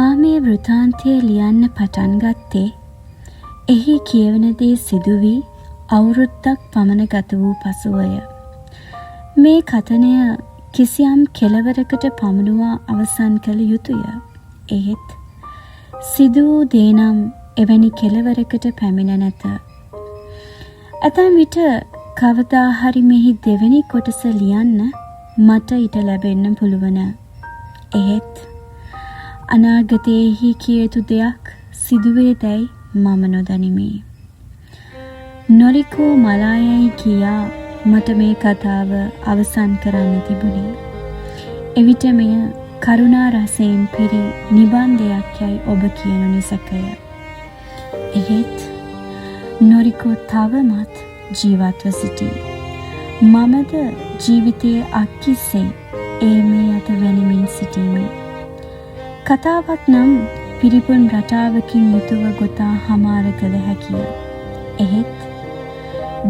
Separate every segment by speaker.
Speaker 1: මා මේ වෘතාන්තය ලියන්න පටන් ගත්තේ එහි කියවන දේ සිදු වී අවුරුද්දක් පමණ ගත වූ පසුවය. මේ කථනය කිසියම් කෙළවරකට පමුණුවා අවසන් කළ යුතුය. එහෙත් සිදු වූ දේ නම් එවැනි කෙළවරකට පැමිණ නැත. ඇතැම් විට කවදා හරි මෙහි දෙවැනි කොටස ලියන්න මට ඊට ලැබෙන්න පුළුවන්. එහෙත් අනාගතයේහි කිය යුතු දෙයක් සිදුවේදැයි මම නොදනිමි. නොරිකෝ මලායයි කියා මට මේ කතාව අවසන් කරන්න තිබුණි. එවිට මෙය කරුණා රසයෙන් පිරි නිබන්ධයක් යයි ඔබ කියනු නිසැකය. එහෙත් නොරිකෝ තවමත් ජීවත්ව සිටී. මමද ජීවිතයේ අක්කිසේ ඒ මේ අත වැනිමින් සිටීමි. කතාවක් නම් පිරිපුන් රටාවකින් යුතුව ගොතා හමාර කළ හැකිය. එහෙත්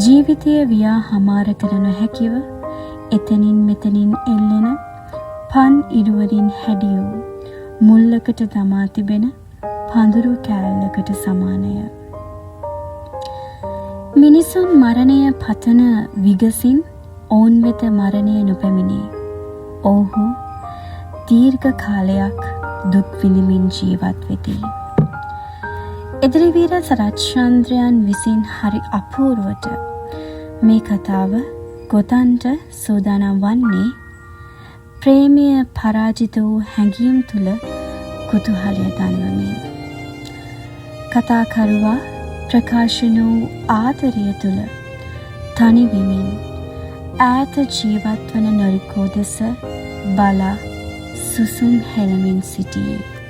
Speaker 1: ජීවිතය වියා හමාර කළ නොහැකිව එතනින් මෙතනින් එල්ලෙන පන් ඉරුවලින් හැඩියූ මුල්ලකට දමා තිබෙන පඳුරු කෑල්ලකට සමානය. මිනිසුන් මරණය පතන විගසින් ඔවුන් වෙත මරණය නොපැමිණේ. ඔවුහු දීර්ඝ කාලයක් දුක් විඳිමින් ජීවත් වෙති. එදිරිවීර සරච්චන්ද්‍රයන් විසින් හරි අපූර්වට මේ කතාව ගොතන්ට සූදානම් වන්නේ ප්‍රේමය පරාජිත වූ හැඟීම් තුල කුතුහලය දන්වමින්. කතාකරුවා ප්‍රකාශන වූ ආදරය තුල තනි වෙමින් ඈත ජීවත් වන නොරිකෝ දෙස බලා සුසුම් හෙළමින් සිටී.